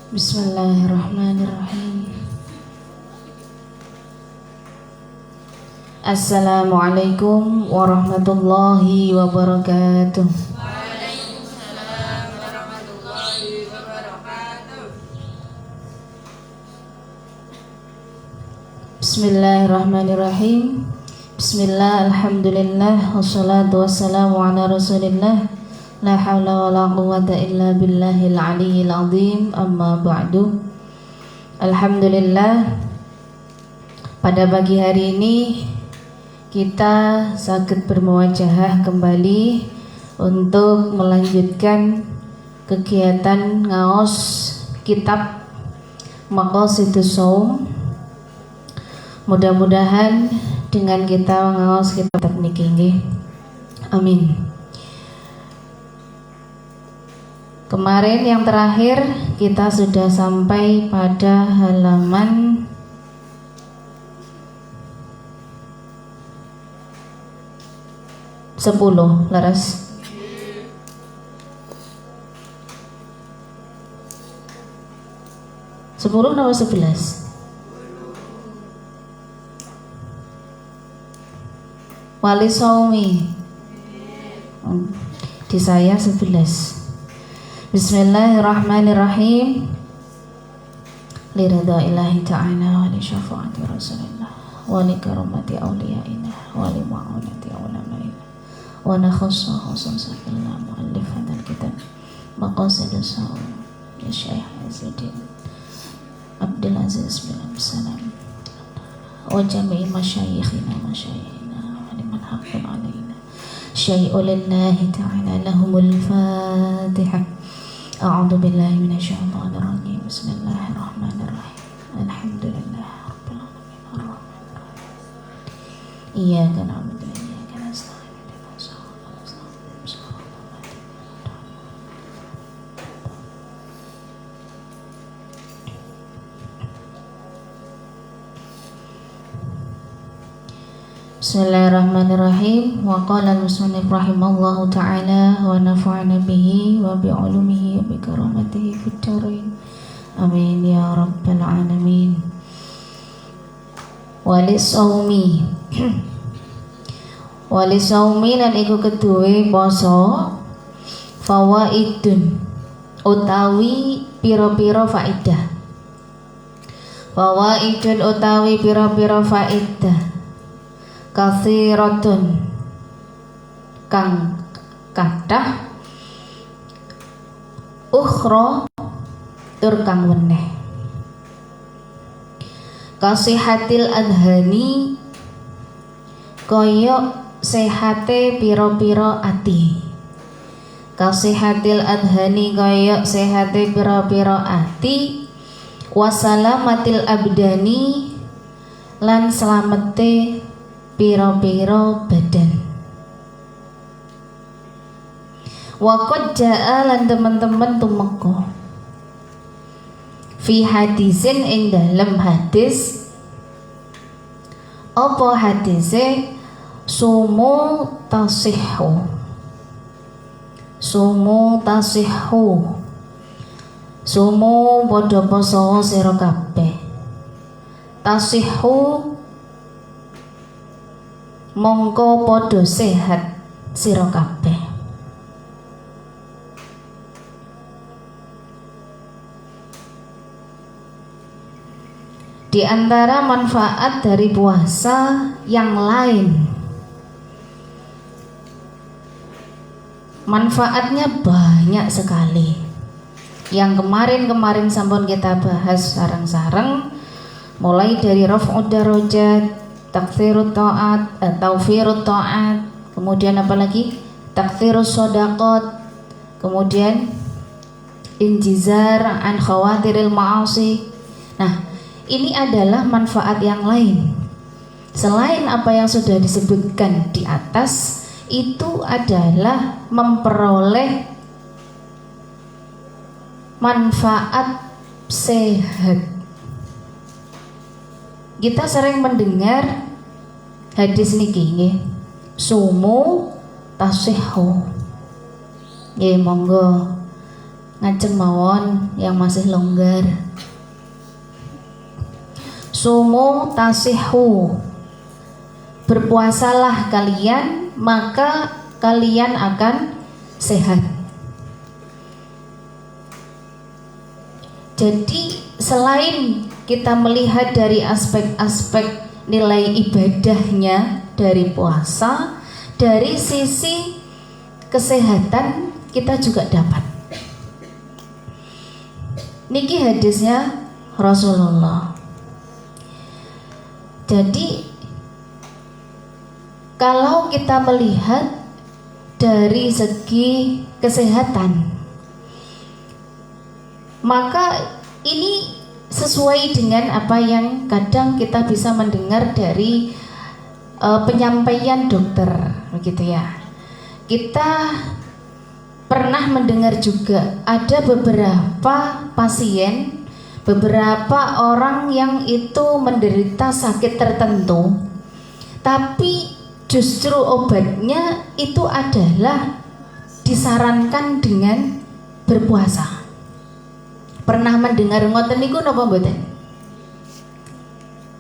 Bismillahirrahmanirrahim. Assalamualaikum warahmatullahi wabarakatuh. Waalaikumsalam warahmatullahi wabarakatuh. Bismillahirrahmanirrahim. Bismillah, alhamdulillah, wassalatu wassalamu ala rasulillah. La hawla wa la quwwata illa billahil aliyyil azim. Amma ba'du. Alhamdulillah, pada pagi hari ini kita sakit bermuwajahah kembali untuk melanjutkan kegiatan ngaos kitab Maqasidus Shaum. Mudah-mudahan dengan kita ngaos kitab niki nggih. Amin. Kemarin yang terakhir kita sudah sampai pada halaman 10, Laras. Sepuluh atau 11? Wali Shaumi. Di saya 11. Bismillahirrahmanirrahim. Liridha ilahi ta'ala wa li syafa'ati rasulillah wa li karumati awliyaina wa li ma'unati ulamaina wa nakhassa khususakillah mu'allif hadal kitab Maqasidus Shaum ya Syekh Izzuddin Abdul Aziz bin Abdussalam wa jami'i masyayikhina wa liman haqqun alaina syai'u lillahi ta'ala lahumul fatihah. A'udzu billahi minasyaitonir rajim. Bismillahirrahmanirrahim. Alhamdulillahirabbil alamin. Arrahmanir rahim. Iyyaka na'budu wa iyyaka nasta'in. Ihdinas siratal mustaqim. Shiratal ladzina Bismillahirrahmanirrahim. Wa qala al-musannif rahimallahu ta'ala wa nafa'ana bihi wa bi 'ulumihi wa bi karamatihi fid dharain. Amin ya rabbal alamin. Walisaumi. Walisaumi lan iku keduwe poso fawaidun utawi pira-pira faidah. Fawaidun utawi pira-pira faidah. Kathiratun kang kathah ukhra tur kang weneh kasihatil adhani kaya sehate pira-pira ati kasihatil adhani kaya sehate pira-pira ati wasalamatil abdani lan slamete piro-piro badan. Waqad ja'a lan teman-teman tumeka fi hadisin ing dalem hadis. Apa hadise? Sumu tasihhu. Sumu tasihhu. Sumu padha poso sira kabeh. Tasihhu mongko podo sehat sira kabeh. Di antara manfaat dari puasa yang lain, manfaatnya banyak sekali. Yang kemarin sampun kita bahas sareng-sareng, mulai dari raf'ud darajat, takfirut ta'at, taufirut ta'at, kemudian apa lagi? Takfirus shadaqat, kemudian injizar an khawatiril ma'asi. Nah, ini adalah manfaat yang lain. Selain apa yang sudah disebutkan di atas, itu adalah memperoleh manfaat sehat. Kita sering mendengar hadis niki nggih, sumu tasihhu. Nggih, monggo ngajeng mawon yang masih longgar. Sumu tasihu, berpuasalah kalian maka kalian akan sehat. Jadi selain kita melihat dari aspek-aspek nilai ibadahnya dari puasa, dari sisi kesehatan kita juga dapat. Niki hadisnya Rasulullah. Jadi kalau kita melihat dari segi kesehatan, maka ini sesuai dengan apa yang kadang kita bisa mendengar dari penyampaian dokter, begitu ya. Kita pernah mendengar juga ada beberapa pasien, beberapa orang yang itu menderita sakit tertentu, tapi justru obatnya itu adalah disarankan dengan berpuasa. Pernah mendengar ngoten niku napa mboten?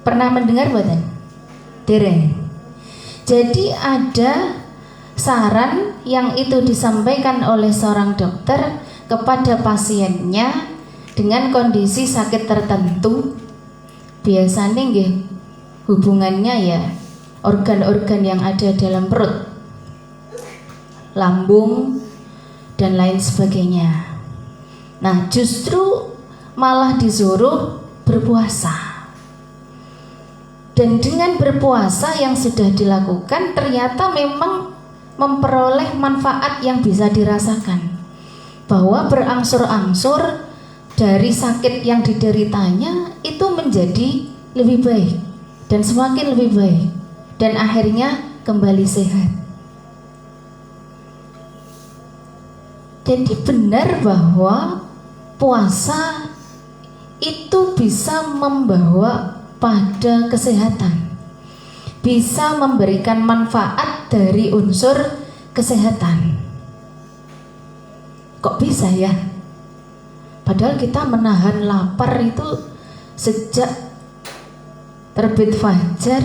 Pernah mendengar mboten? Dereng. Jadi ada saran yang itu disampaikan oleh seorang dokter kepada pasiennya dengan kondisi sakit tertentu. Biasanya nggih hubungannya ya organ-organ yang ada dalam perut, lambung dan lain sebagainya. Nah, justru malah disuruh berpuasa. Dan dengan berpuasa yang sudah dilakukan ternyata memang memperoleh manfaat yang bisa dirasakan, bahwa berangsur-angsur dari sakit yang dideritanya itu menjadi lebih baik dan semakin lebih baik, dan akhirnya kembali sehat. Jadi benar bahwa puasa itu bisa membawa pada kesehatan, bisa memberikan manfaat dari unsur kesehatan. Kok bisa ya? Padahal kita menahan lapar itu sejak terbit fajar.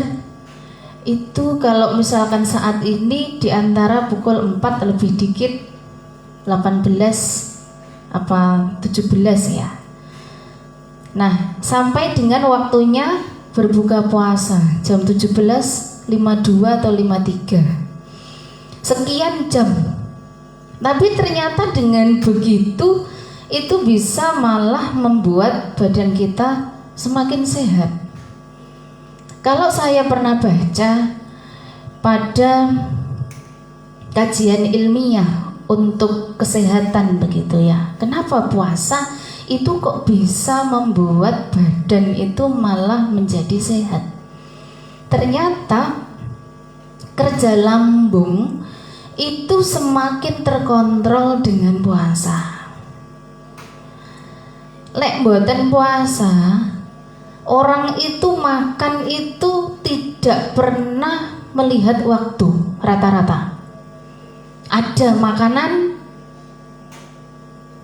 Itu kalau misalkan saat ini di antara pukul 4 lebih dikit 18 apa 17 ya. Nah, sampai dengan waktunya berbuka puasa jam 17.52 atau 53. Sekian jam. Tapi ternyata dengan begitu itu bisa malah membuat badan kita semakin sehat. Kalau saya pernah baca pada kajian ilmiah untuk kesehatan begitu ya, kenapa puasa itu kok bisa membuat badan itu malah menjadi sehat? Ternyata kerja lambung itu semakin terkontrol dengan puasa. Lek mboten puasa, orang itu makan itu tidak pernah melihat waktu rata-rata. Ada makanan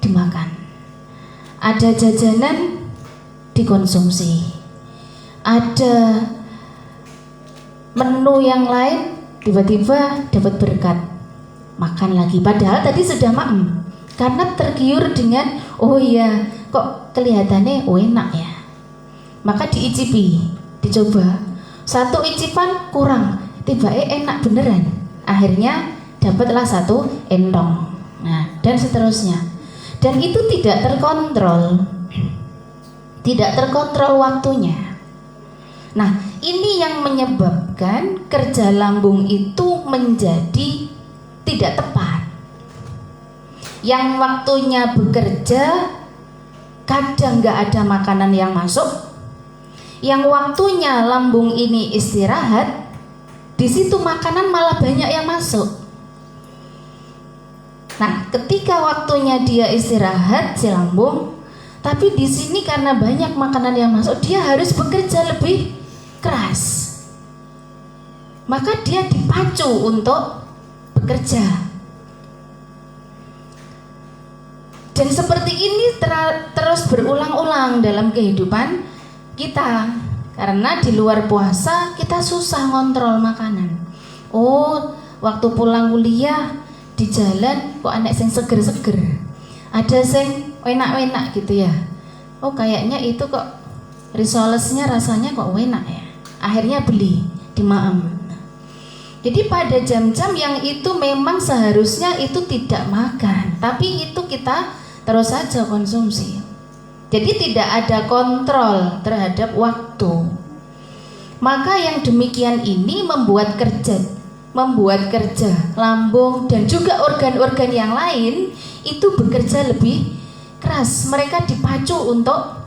dimakan, ada jajanan dikonsumsi, ada menu yang lain tiba-tiba dapat berkat, makan lagi. Padahal tadi sudah makan karena tergiur dengan oh iya kok kelihatannya enak ya, maka diicipi, dicoba. Satu icipan kurang, tiba-tiba enak beneran, akhirnya dapatlah satu entong. Nah, dan seterusnya. Dan itu tidak terkontrol, tidak terkontrol waktunya. Nah, ini yang menyebabkan kerja lambung itu menjadi tidak tepat. Yang waktunya bekerja kadang nggak ada makanan yang masuk, yang waktunya lambung ini istirahat, di situ makanan malah banyak yang masuk. Nah, ketika waktunya dia istirahat si lambung, tapi di sini karena banyak makanan yang masuk, dia harus bekerja lebih keras. Maka dia dipacu untuk bekerja. Dan seperti ini terus berulang-ulang dalam kehidupan kita. Karena di luar puasa kita susah ngontrol makanan. Oh, waktu pulang kuliah di jalan kok anak sing seger-seger, ada sing enak-enak gitu ya. Oh, kayaknya itu kok risolesnya rasanya kok enak ya. Akhirnya beli di Maem. Jadi pada jam-jam yang itu memang seharusnya itu tidak makan, tapi itu kita terus saja konsumsi. Jadi tidak ada kontrol terhadap waktu. Maka yang demikian ini membuat kerja lambung dan juga organ-organ yang lain itu bekerja lebih keras. Mereka dipacu untuk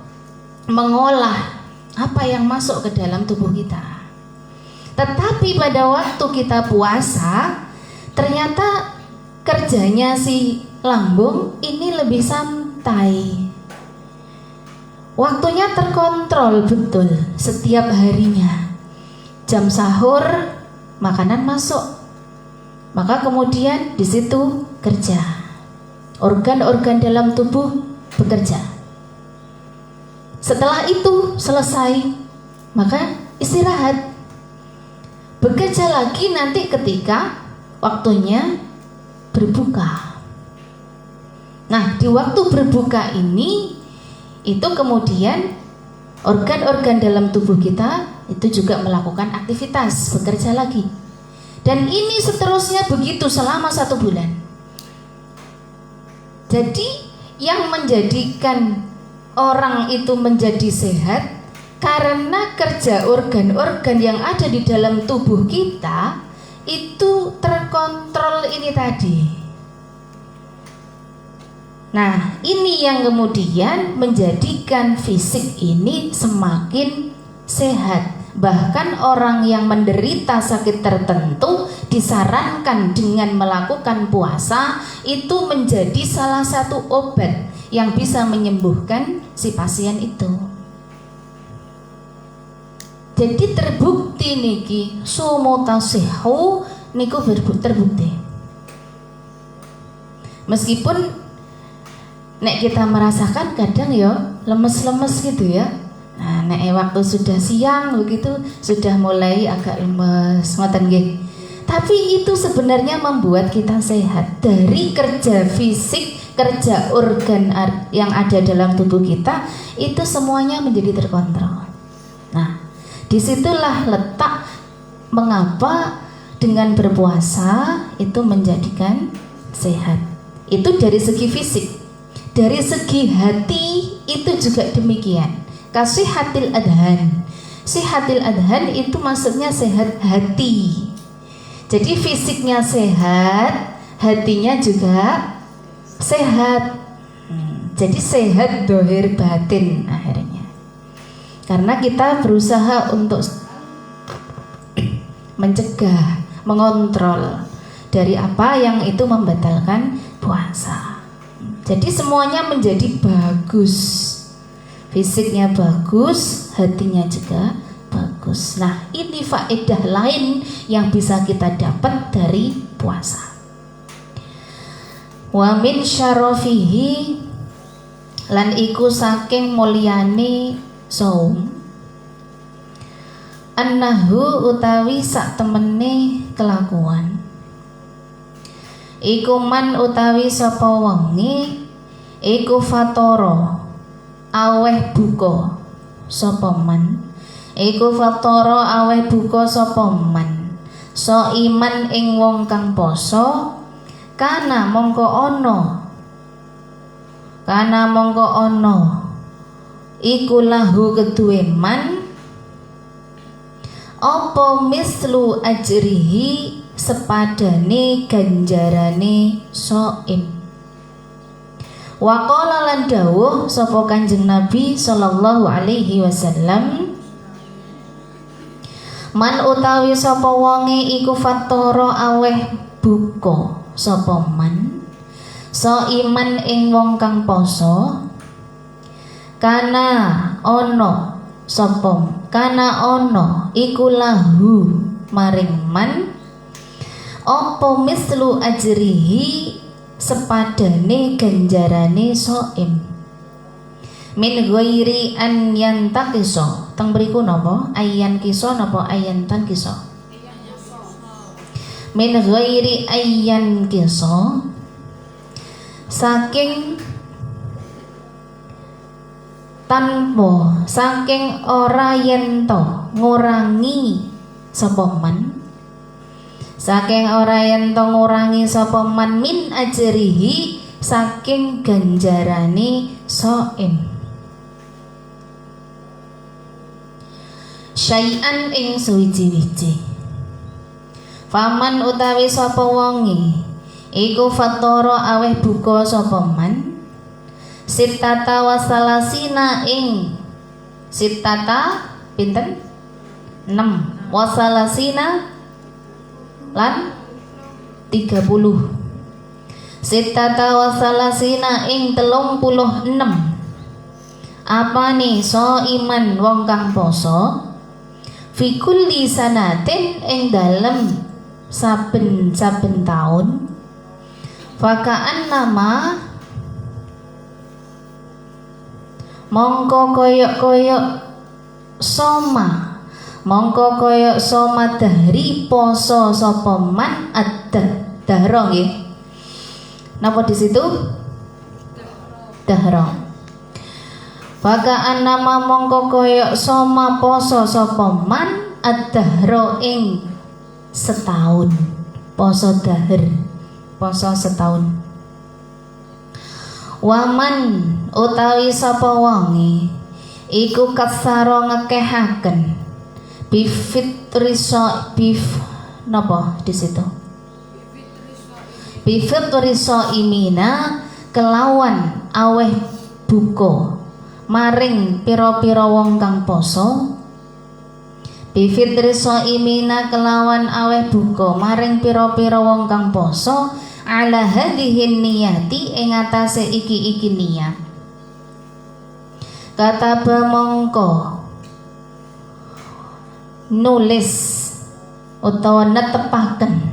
mengolah apa yang masuk ke dalam tubuh kita. Tetapi pada waktu kita puasa, ternyata kerjanya si lambung ini lebih santai. Waktunya terkontrol betul setiap harinya. Jam sahur makanan masuk, maka kemudian di situ kerja. Organ-organ dalam tubuh bekerja. Setelah itu selesai, maka istirahat. Bekerja lagi nanti ketika waktunya berbuka. Nah, di waktu berbuka ini itu kemudian organ-organ dalam tubuh kita itu juga melakukan aktivitas, bekerja lagi. Dan ini seterusnya begitu selama 1 bulan. Jadi yang menjadikan orang itu menjadi sehat karena kerja organ-organ yang ada di dalam tubuh kita itu terkontrol ini tadi. Nah, ini yang kemudian menjadikan fisik ini semakin sehat. Bahkan orang yang menderita sakit tertentu disarankan dengan melakukan puasa itu menjadi salah satu obat yang bisa menyembuhkan si pasien itu. Jadi terbukti niki sumutasihu niku terbukti. Meskipun nek kita merasakan kadang ya lemes-lemes gitu ya. Nah, nek waktu sudah siang begitu sudah mulai agak lemes ngoten nggih. Tapi itu sebenarnya membuat kita sehat dari kerja fisik, kerja organ yang ada dalam tubuh kita itu semuanya menjadi terkontrol. Nah, disitulah letak mengapa dengan berpuasa itu menjadikan sehat. Itu dari segi fisik. Dari segi hati itu juga demikian. Kasihatil adhan. Sihatil adhan itu maksudnya sehat hati. Jadi fisiknya sehat, hatinya juga sehat. Jadi sehat dohir batin akhirnya. Karena kita berusaha untuk mencegah, mengontrol dari apa yang itu membatalkan puasa. Jadi semuanya menjadi bagus. Fisiknya bagus, hatinya juga bagus. Nah, ini faedah lain yang bisa kita dapat dari puasa. Wa min syarafihi lan iku saking mulyane saum annahu utawi sak temene kelakuan iku man utawi sapa wonge iku fatara aweh buka sapa man iku fatara aweh buka sapa man so iman ing wong kang poso kana mongko ana iku lahu keduwe man apa mislu ajrihi sepadane ganjarane shaim. Wa qala lan dawuh sapa Kanjeng Nabi sallallahu alaihi wasallam man utawi sapa wonge iku fatara aweh buka sapa man shaiman ing wong kang poso kana ono iku lahu maring man apa mislu ajrihi sepadane ganjarane shaim min ghairi an yantaqiso. Teng mriku napa ayyan kiso napa ayyan tan kiso? Min ghairi ayyan kiso, saking tanpa, saking ora yen to ngurangi sapa man, saking ora yen to ngurangi sapa man min ajrihi, saking ganjarane shaim, syai'an ing suwiji-wiji. Faman utawi sapa wonge iku fatara aweh buka sapa man sitata wasalasina ing sitata pinten 6 wasalasina lan 30 sitata wasalasina ing 36 apa nih so iman wong kang poso fikul di sanatin ing dalem saben-saben taun fakaan nama mongko koyok-koyok soma, mongko koyok soma dari poso sapa man ad-dahra nggih. Napa di situ? Dahra. Fakaan nama mongko koyok soma poso sapa man ad-dahra ing setahun. Poso dahr, poso setahun. Waman utawi sapa wonge iku kasaro ngekehaken napa di situ bifitrisho imina kelawan aweh buka maring pira-pira wong kang poso bifitrisho imina kelawan aweh buka maring pira-pira wong kang poso ala hadhihi niyati ing atase iki niat kataba mongko nulis utawa netepaken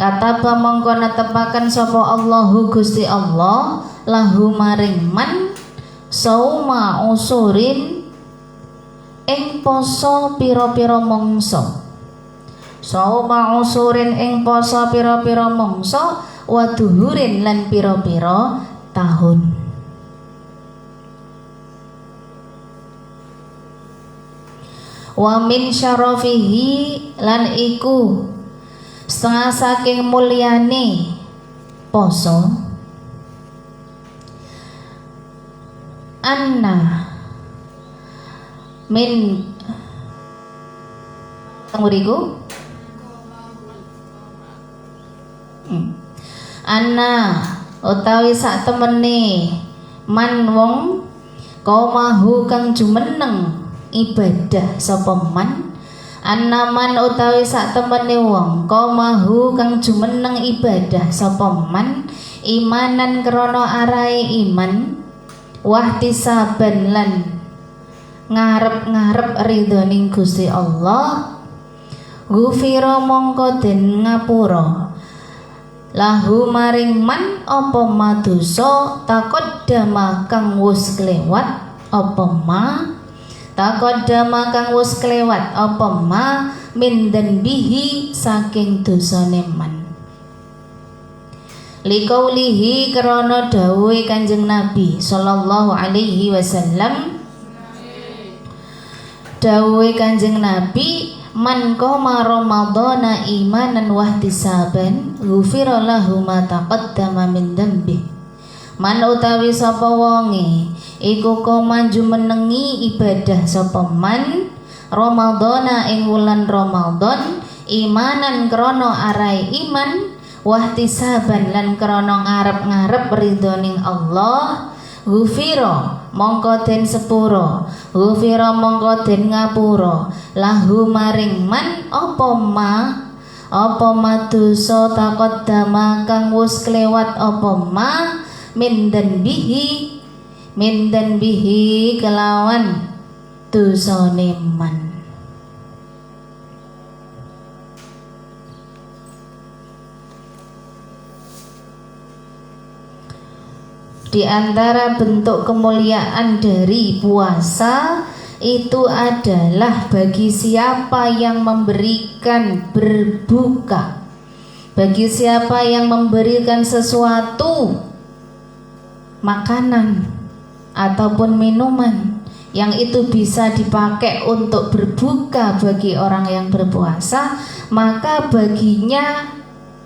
kataba mongko netepaken sapa Allahu Gusti Allah lahu maring man sauma usurin ing poso pira-pira mangsa sauma usurin ing poso pira-pira mangsa waduhurin lan pira-pira tahun. Wa min syarafihi lan iku setengah saking mulyane poso anna min tanguriku anna utawi sak temene man wong qaumahu kang jumeneng ibadah sapa man anna man utawi sak temene wong qaumahu kang jumeneng ibadah sapa man imanan krana arahe iman wahtisaban lan ngarep-ngarep ridhoning Gusti Allah ghufira mongko den ngapura lahu maring man apa madosa taqaddama kang wis kelewat apa ma taqaddama kang wis kelewat apa ma min bihi saking dosane man liqaulihi krana dawuhe Kanjeng Nabi sallallahu alaihi wasallam dawuhe Kanjeng Nabi man qama ramadhana imanan wahtisaban ghufira lahu ma taqaddama min dzambi man utawi sapa wonge iku qama jumenengi ibadah sapa man ramadhana ing wulan Ramadan imanan krana arai iman wahtisaban lan krana ngarep-ngarep ridhoning Allah ghufira mongko den sepura ghufira mongko den ngapura lahu maring man apa ma dosa taqaddama kang wis kelewat apa ma min bihi kelawan dosane man. Di antara bentuk kemuliaan dari puasa itu adalah bagi siapa yang memberikan berbuka, bagi siapa yang memberikan sesuatu, makanan ataupun minuman yang itu bisa dipakai untuk berbuka bagi orang yang berpuasa, maka baginya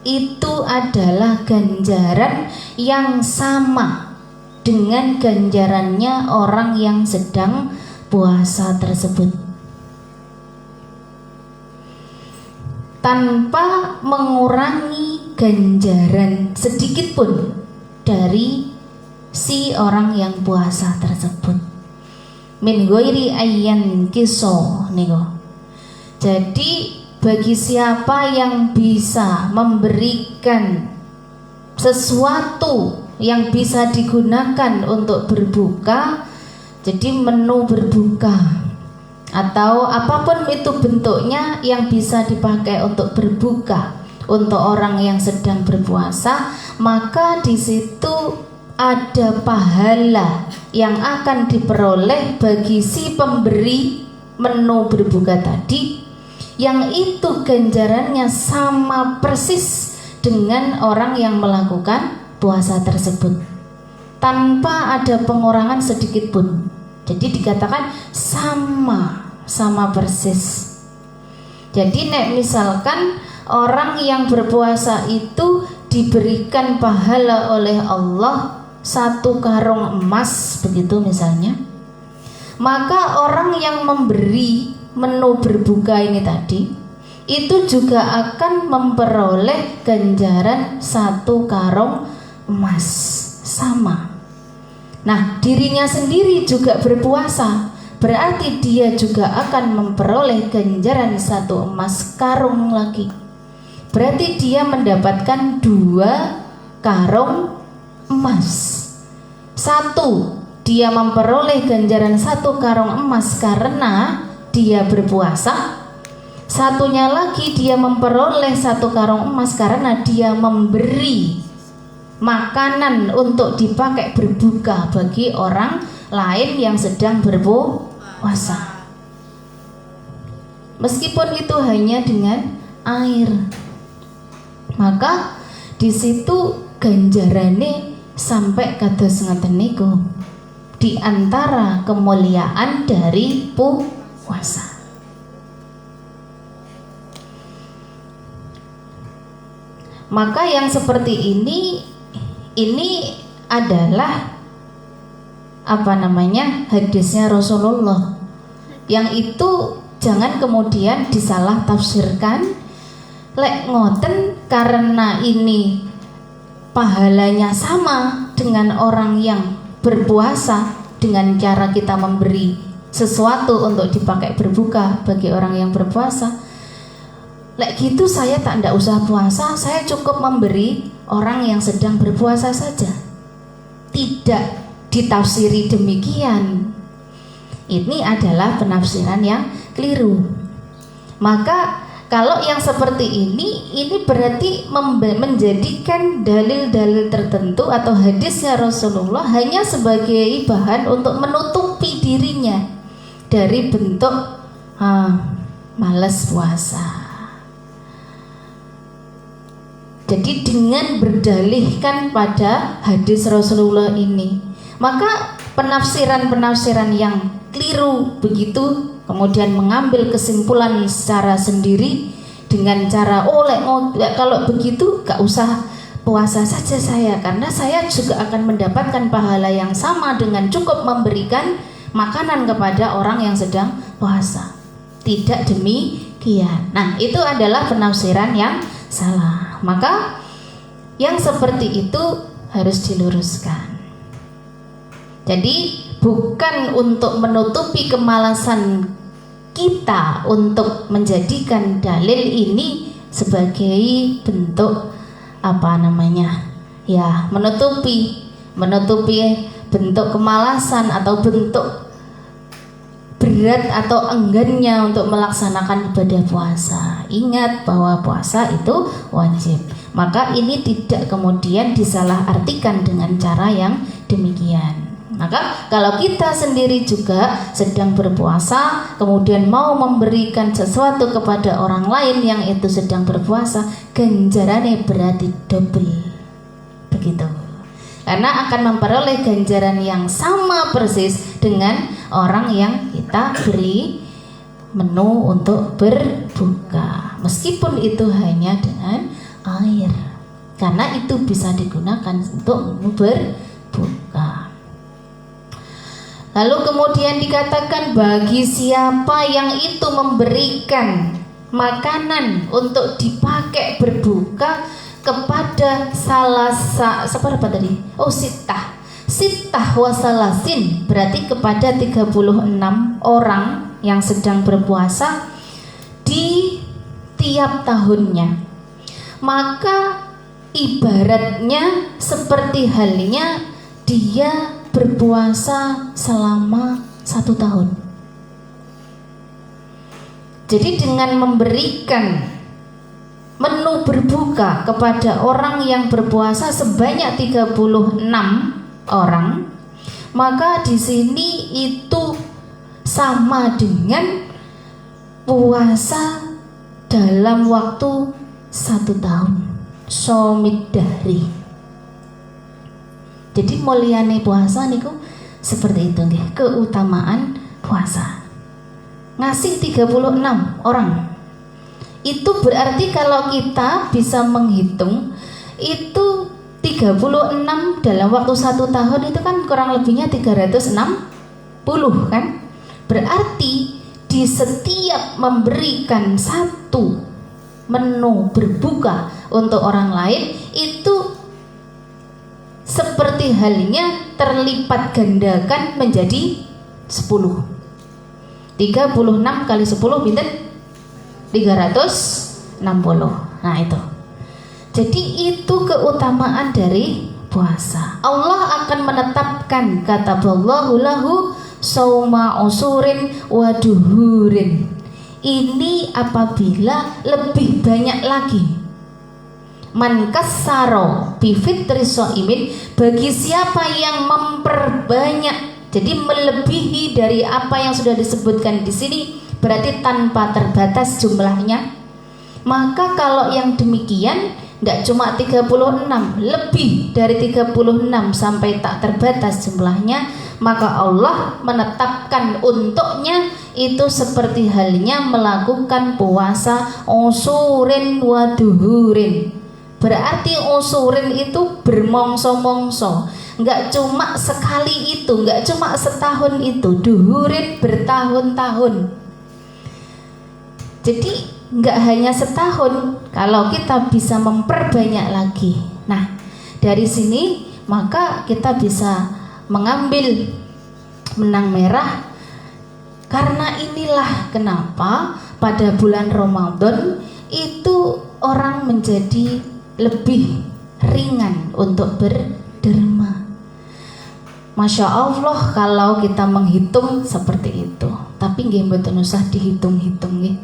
itu adalah ganjaran yang sama dengan ganjarannya orang yang sedang puasa tersebut, tanpa mengurangi ganjaran sedikit pun dari si orang yang puasa tersebut. Min ghairi ayyan kiso niku. Jadi bagi siapa yang bisa memberikan sesuatu yang bisa digunakan untuk berbuka, jadi menu berbuka atau apapun itu bentuknya yang bisa dipakai untuk berbuka untuk orang yang sedang berpuasa, maka di situ ada pahala yang akan diperoleh bagi si pemberi menu berbuka tadi, yang itu ganjarannya sama persis dengan orang yang melakukan puasa tersebut tanpa ada pengurangan sedikit pun. Jadi dikatakan sama persis. Jadi nek misalkan orang yang berpuasa itu diberikan pahala oleh Allah 1 karung emas begitu misalnya, maka orang yang memberi menu berbuka ini tadi itu juga akan memperoleh ganjaran 1 karung emas sama. Nah, dirinya sendiri juga berpuasa, berarti dia juga akan memperoleh ganjaran 1 emas karung lagi. Berarti dia mendapatkan 2 karung emas. 1, dia memperoleh ganjaran 1 karung emas karena dia berpuasa. Satunya lagi dia memperoleh 1 karung emas karena dia memberi makanan untuk dipakai berbuka bagi orang lain yang sedang berpuasa, meskipun itu hanya dengan air. Maka di situ ganjarane sampai kados ngeten niku, di antara kemuliaan dari puasa. Maka yang seperti ini adalah hadisnya Rasulullah, yang itu jangan kemudian disalah tafsirkan. Lek ngoten karena ini pahalanya sama dengan orang yang berpuasa dengan cara kita memberi sesuatu untuk dipakai berbuka bagi orang yang berpuasa. Lek gitu saya ndak usah puasa, saya cukup memberi orang yang sedang berpuasa saja. Tidak ditafsiri demikian. Ini adalah penafsiran yang keliru. Maka kalau yang seperti ini berarti menjadikan dalil-dalil tertentu atau hadisnya Rasulullah hanya sebagai bahan untuk menutupi dirinya dari bentuk malas puasa. Jadi dengan berdalihkan pada hadis Rasulullah ini, maka penafsiran-penafsiran yang keliru begitu kemudian mengambil kesimpulan secara sendiri dengan cara kalau begitu gak usah puasa saja saya, karena saya juga akan mendapatkan pahala yang sama dengan cukup memberikan makanan kepada orang yang sedang puasa. Tidak demikian. Nah, itu adalah penafsiran yang salah. Maka yang seperti itu harus diluruskan. Jadi bukan untuk menutupi kemalasan kita untuk menjadikan dalil ini sebagai bentuk menutupi bentuk kemalasan atau bentuk berat atau enggannya untuk melaksanakan ibadah puasa. Ingat bahwa puasa itu wajib. Maka ini tidak kemudian disalahartikan dengan cara yang demikian. Maka kalau kita sendiri juga sedang berpuasa, kemudian mau memberikan sesuatu kepada orang lain yang itu sedang berpuasa, ganjarannya berarti double. Begitu. Karena akan memperoleh ganjaran yang sama persis dengan orang yang kita beri menu untuk berbuka. Meskipun itu hanya dengan air. Karena itu bisa digunakan untuk berbuka. Lalu kemudian dikatakan bagi siapa yang itu memberikan makanan untuk dipakai berbuka kepada seberapa tadi? Sittah wasalasin, berarti kepada 36 orang yang sedang berpuasa di tiap tahunnya. Maka ibaratnya seperti halnya dia berpuasa selama 1 tahun. Jadi dengan memberikan menu berbuka kepada orang yang berpuasa sebanyak 36 orang, maka di sini itu sama dengan puasa dalam waktu 1 tahun. Somidari. Jadi mulyane puasa niku seperti itu nggih, keutamaan puasa. Ngasih 36 orang. Itu berarti kalau kita bisa menghitung itu 36 dalam waktu 1 tahun itu kan kurang lebihnya 360 kan? Berarti di setiap memberikan 1 menu berbuka untuk orang lain itu seperti halnya terlipat gandakan menjadi 10. 36 kali 10 pinten? 360. Nah itu. Jadi itu keutamaan dari puasa. Allah akan menetapkan kataballahu lahu sauma usurin wa duhurin. Ini apabila lebih banyak lagi. Man kassaro bi fitri shaimin, bagi siapa yang memperbanyak, jadi melebihi dari apa yang sudah disebutkan di sini, berarti tanpa terbatas jumlahnya. Maka kalau yang demikian tidak cuma 36, lebih dari 36 sampai tak terbatas jumlahnya, maka Allah menetapkan untuknya itu seperti halnya melakukan puasa usurin wa duhurin. Berarti usurin itu bermongso-mongso, nggak cuma sekali itu, nggak cuma setahun itu, duhurin bertahun-tahun. Jadi nggak hanya setahun, kalau kita bisa memperbanyak lagi. Nah, dari sini maka kita bisa mengambil benang merah. Karena inilah kenapa pada bulan Ramadan itu orang menjadi lebih ringan untuk berderma. Masya Allah kalau kita menghitung seperti itu. Tapi nggih mboten usah dihitung-hitung nggih.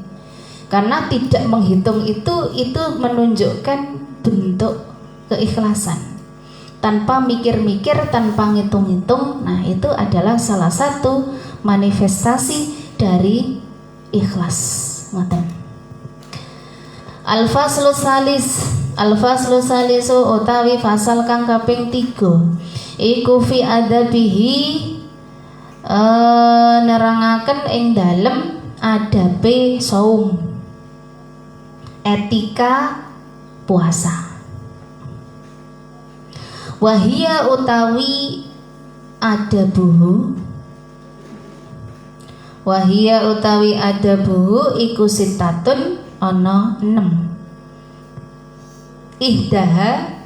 Karena tidak menghitung itu menunjukkan bentuk keikhlasan. Tanpa mikir-mikir, tanpa ngitung-ngitung, nah itu adalah salah satu manifestasi dari ikhlas. Ngoten. Al-faslu salisu utawi fasal kang kaping 3 iku fi adabihi, nerangaken ing dalem adabe saum, etika puasa. Wahia utawi adabuhu, wahia utawi adabuhu iku sitatun ana 6. Ihdaha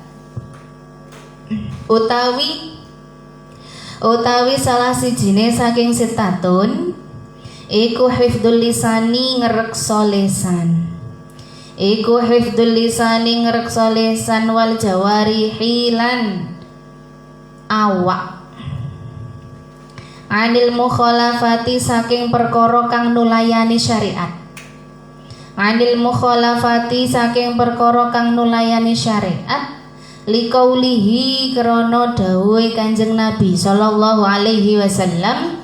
utawi salah sijine saking sitatun iku hifdzul lisani, ngreksa lisan. Iku hifdzul lisani, ngreksa lisan, wal jawarihi lan awak. Anil mukhalafati saking perkara kang nulayani syariat. Anil mukhalafati saking perkara kang nulayani syariat, liqaulihi krana dawuhe Kanjeng Nabi sallallahu alaihi wasallam,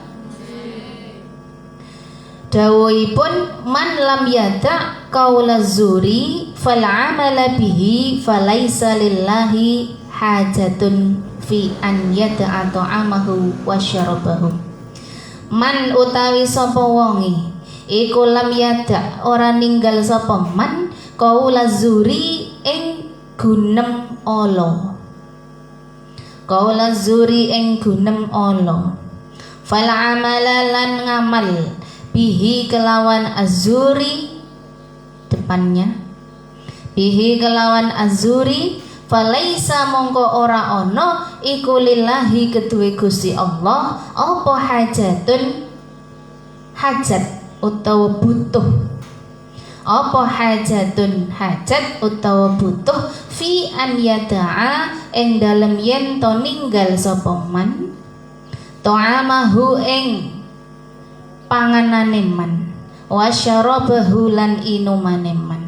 dawuhipun man lam yada qaula zuri fal amala bihi falaisa lillahi hajatun fi an yada'a ta'amahu wa syarabahu. Man utawi sapa wonge iku lam yada ora ninggal sapa man qaula zuri ing gunem ala, qaula zuri ing gunem ala, fal amala lan ngamal bihi kelawan azuri depannya, bihi kelawan azuri falaisa mongko ora ono iku lillahi keduwe Gusti Allah apa hajatun hajat utawa butuh, apa hajatun hajat utawa butuh fi an yada'a ing dalem yen to ninggal sapa man ta'amahu ing panganane man wa syarabahu lan inumane man.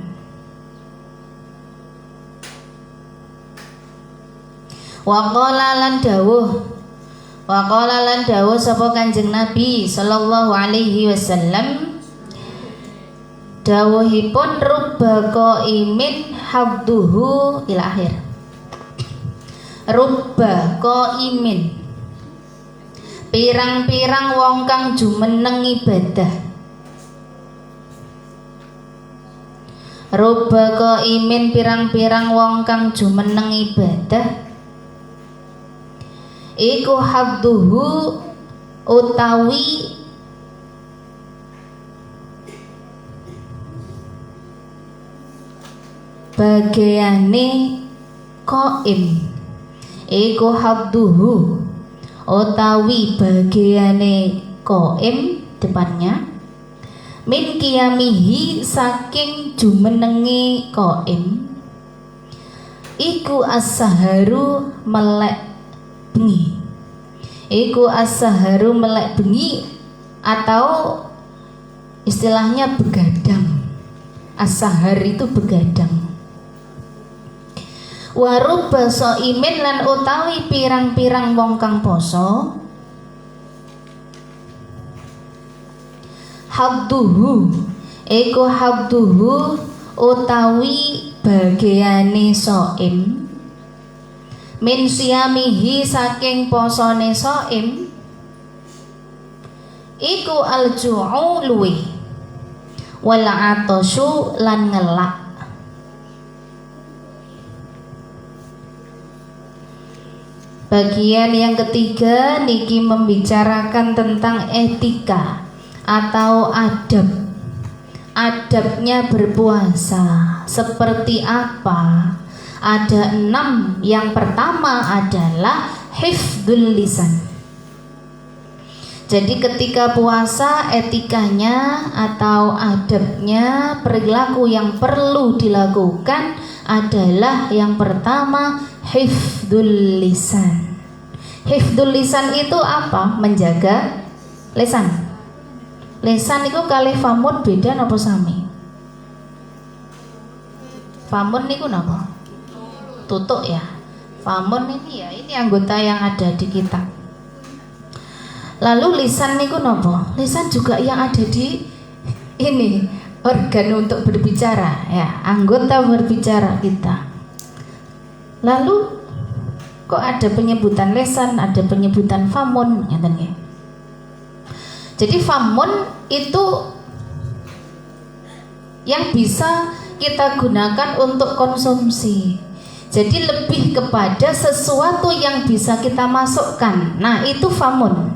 Wa qala lan dawuh sapa Kanjeng Nabi sallallahu alaihi wasallam, dawuhipun rubba qaimin hadduhu ila akhir. Rubba qaimin pirang-pirang wong kang jumeneng ibadah. Rubba qaimin pirang-pirang wong kang jumeneng ibadah iku hadduhu utawi bagiane qaim, iku hadduhu utawi bagiane qaim depannya min qiyamihi saking jumenenge qaim iku as-saharu melek bengi, iku as-saharu melek bengi atau istilahnya begadang. As-sahar itu begadang. Warubba shaimin lan utawi pirang-pirang wong kang poso hadduhu iku hadduhu utawi bagiane shaim min siyamihi saking posone shaim iku al-ju'u luwe wal atashu lan ngelak. Bagian yang ketiga niki membicarakan tentang etika atau adab. Adabnya berpuasa seperti apa? Ada 6. Yang pertama adalah hifdzul lisan. Jadi ketika puasa etikanya atau adabnya, perilaku yang perlu dilakukan adalah yang pertama hifdzul lisan. Hifdzul lisan itu apa? Menjaga lisan. Lisan itu kalih famun beda napa sami? Famun niku napa? Tutuk ya. Famun ini anggota yang ada di kitab. Lalu lisan niku napa? Lisan juga yang ada di ini organ untuk berbicara ya, anggota berbicara kita. Lalu kok ada penyebutan lisan, ada penyebutan famun ngeten nggih. Jadi famun itu yang bisa kita gunakan untuk konsumsi. Jadi lebih kepada sesuatu yang bisa kita masukkan. Nah, itu famun.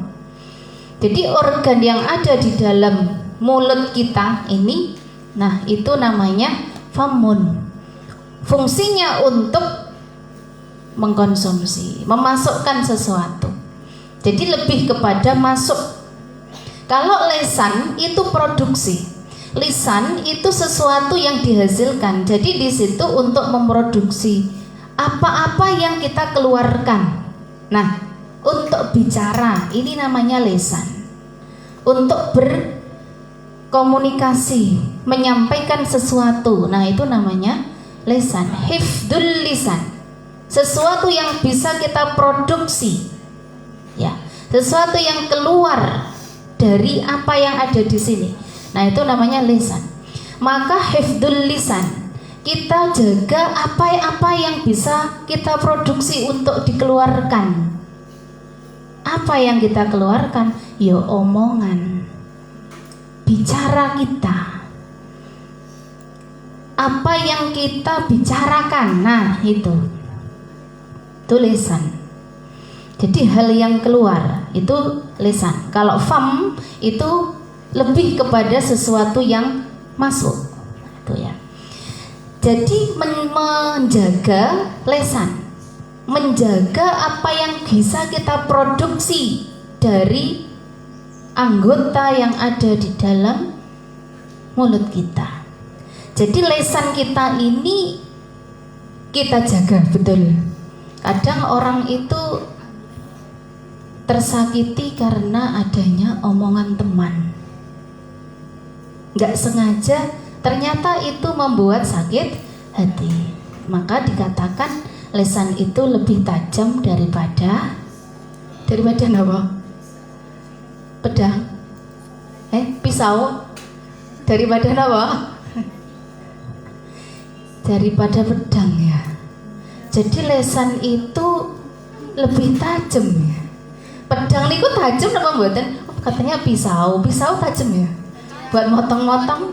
Jadi organ yang ada di dalam mulut kita ini, nah itu namanya famun. Fungsinya untuk mengkonsumsi, memasukkan sesuatu. Jadi lebih kepada masuk. Kalau lisan itu produksi. Lisan itu sesuatu yang dihasilkan. Jadi di situ untuk memproduksi apa-apa yang kita keluarkan. Nah, untuk bicara ini namanya lisan. Untuk berkomunikasi, menyampaikan sesuatu, nah itu namanya lisan. Hifdzul lisan. sesuatu yang bisa kita produksi, ya, sesuatu yang keluar dari apa yang ada di sini. Nah, itu namanya lisan. Maka hifdzul lisan, kita jaga apa yang bisa kita produksi untuk dikeluarkan. Apa yang kita keluarkan? Ya omongan, bicara kita. Apa yang kita bicarakan, nah itu lisan. Jadi hal yang keluar itu lisan. Kalau fam itu lebih kepada sesuatu yang masuk, itu ya. Jadi menjaga lisan, menjaga apa yang bisa kita produksi dari anggota yang ada di dalam mulut kita. Jadi lisan kita ini kita jaga betul. Kadang orang itu tersakiti karena adanya omongan teman, nggak sengaja, ternyata itu membuat sakit hati. Maka dikatakan lisan itu lebih tajam daripada apa? Pedang? Pisau? Daripada apa? Daripada pedang ya. Jadi lisan itu lebih tajam ya. Pedang niku tajam apa mboten? Katanya pisau tajam ya. Buat motong-motong.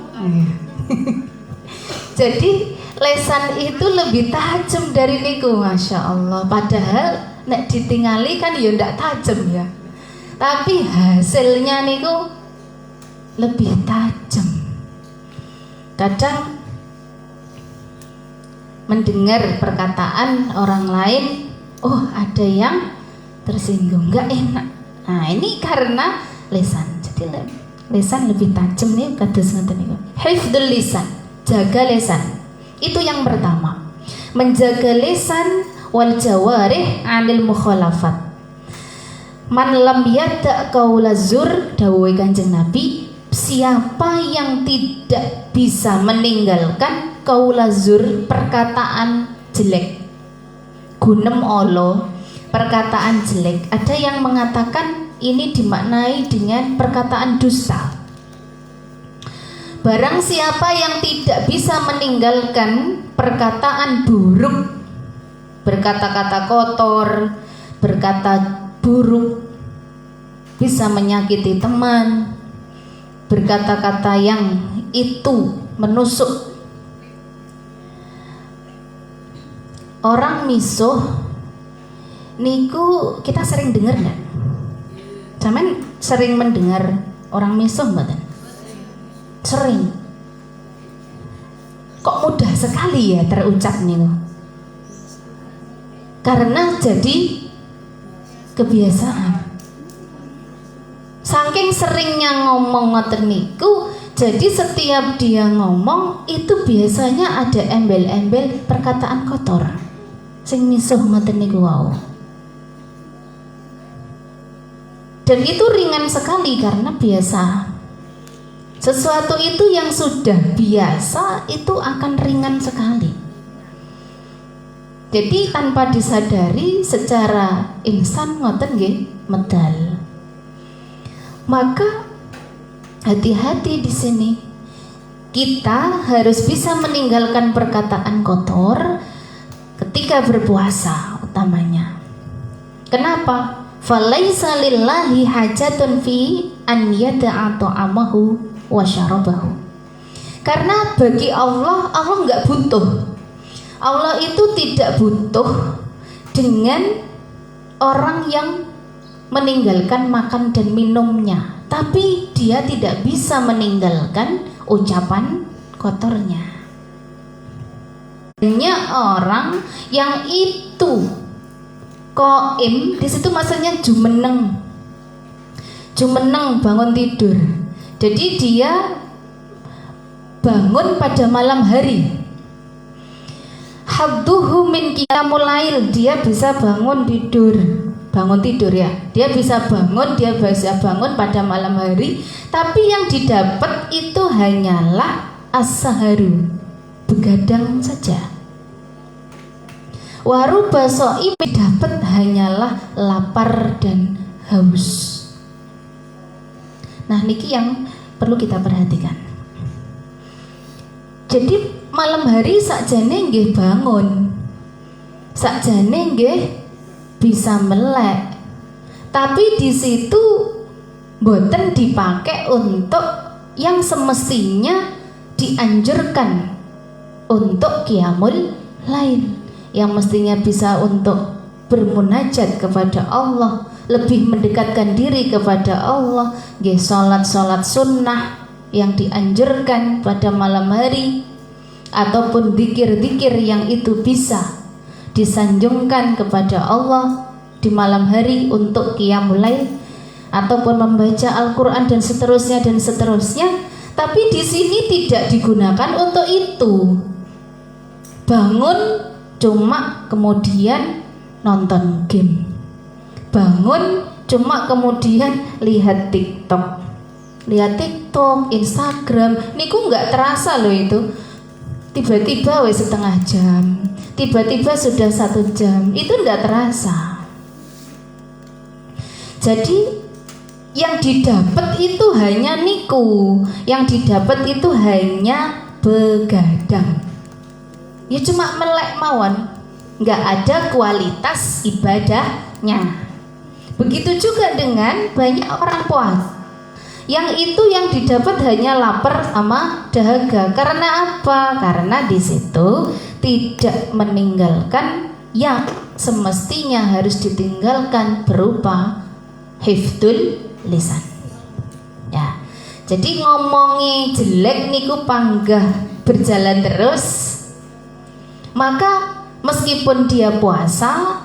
Jadi lisan itu lebih tajam dari niku, masya Allah. Padahal nek ditingali kan ya ndak tajam ya. Tapi hasilnya niku lebih tajam. Kadang mendengar perkataan orang lain, oh ada yang tersinggung, nggak enak. Nah ini karena lisan. Jadi lisan lebih tajam nih kados ngoten niku. Hifdzul lisan, jaga lisan. Itu yang pertama. Menjaga lisan wal jawarih 'anil mukhalafat. Man lam yada' qaula zur, dawuh Kanjeng Nabi, siapa yang tidak bisa meninggalkan qaula zur, perkataan jelek, gunem olo, perkataan jelek. Ada yang mengatakan ini dimaknai dengan perkataan dusta. Barang siapa yang tidak bisa meninggalkan perkataan buruk, berkata-kata kotor, berkata buruk, bisa menyakiti teman, berkata-kata yang itu menusuk. Orang misuh niku kita sering dengar nggak? Sampeyan sering mendengar orang misuh mboten? Sering. Kok mudah sekali ya terucap niku? Karena jadi kebiasaan. Saking seringnya ngomong ngoten niku, jadi setiap dia ngomong itu biasanya ada embel-embel perkataan kotor. Sing misuh ngoten niku wau. Dan itu ringan sekali karena biasa. Sesuatu itu yang sudah biasa itu akan ringan sekali. Jadi tanpa disadari secara instan ngoten nggih medal. Maka hati-hati di sini. Kita harus bisa meninggalkan perkataan kotor ketika berpuasa utamanya. Kenapa? Falaisa lillahi hajatun fi an yada'a ta'amahu wa syarabahu. Karena bagi Allah nggak butuh. Allah itu tidak butuh dengan orang yang meninggalkan makan dan minumnya, tapi dia tidak bisa meninggalkan ucapan kotornya. Banyak orang yang itu qaim, di situ maksudnya jumeneng bangun tidur. Jadi dia bangun pada malam hari. Hadduhu min qiyamul lail, dia bisa bangun tidur ya. Dia bisa bangun pada malam hari, tapi yang didapat itu hanyalah as-saharu, begadang saja. Waruba so'im dapat hanyalah lapar dan haus. Nah niki yang perlu kita perhatikan. Jadi malam hari sakjane nggih bangun, sakjane nggih bisa melek, tapi di situ boten dipakai untuk yang semestinya dianjurkan untuk qiyamul lail, yang mestinya bisa untuk bermunajat kepada Allah, lebih mendekatkan diri kepada Allah, nggih salat-salat sunnah yang dianjurkan pada malam hari, ataupun zikir-zikir yang itu bisa disanjungkan kepada Allah di malam hari untuk qiyamul lail, ataupun membaca Al-Qur'an dan seterusnya dan seterusnya. Tapi di sini tidak digunakan untuk itu. Bangun cuma kemudian nonton game, bangun cuma kemudian lihat TikTok, Instagram, niku nggak terasa loh itu. Tiba-tiba wes setengah jam, tiba-tiba sudah 1 jam, itu nggak terasa. Jadi yang didapat itu hanya niku, yang didapat itu hanya begadang. Ya cuma melek mawon, nggak ada kualitas ibadahnya. Begitu juga dengan banyak orang puasa, yang itu yang didapat hanya lapar sama dahaga. Karena apa? Karena di situ tidak meninggalkan yang semestinya harus ditinggalkan berupa hifdzul lisan. Ya, jadi ngomongi jelek niku panggah berjalan terus. Maka meskipun dia puasa,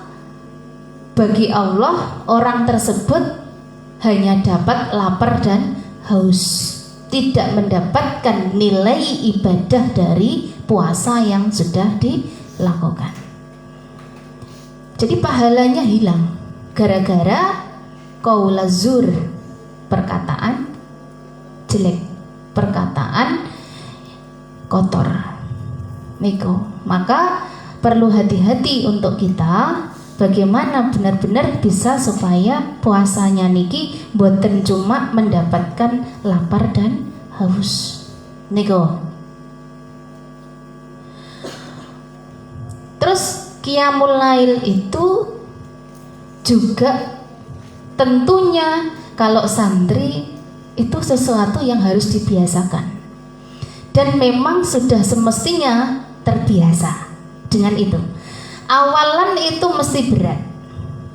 bagi Allah orang tersebut hanya dapat lapar dan haus, tidak mendapatkan nilai ibadah dari puasa yang sudah dilakukan. Jadi pahalanya hilang gara-gara qaulazur, perkataan jelek, perkataan kotor niku. Maka perlu hati-hati untuk kita bagaimana benar-benar bisa supaya puasanya niki boten cuma mendapatkan lapar dan haus niku. Terus qiyamul lail itu juga tentunya kalau santri itu sesuatu yang harus dibiasakan, dan memang sudah semestinya terbiasa dengan itu. Awalan itu mesti berat,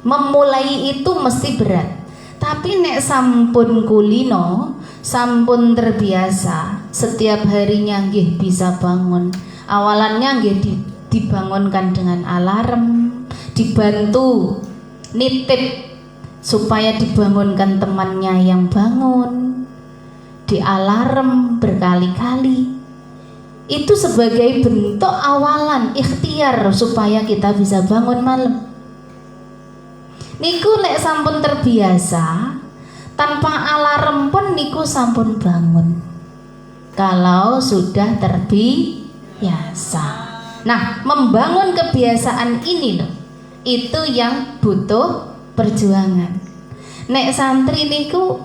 memulai itu mesti berat. Tapi nek sampun kulino, sampun terbiasa, setiap harinya nggih bisa bangun. Awalannya nggih dibangunkan dengan alarm, dibantu nitip supaya dibangunkan temannya yang bangun, di alarm berkali-kali. Itu sebagai bentuk awalan ikhtiar supaya kita bisa bangun malam. Niku nek sampun terbiasa, tanpa alarm pun niku sampun bangun. Kalau sudah terbiasa. Nah, membangun kebiasaan ini loh, itu yang butuh perjuangan. Nek santri niku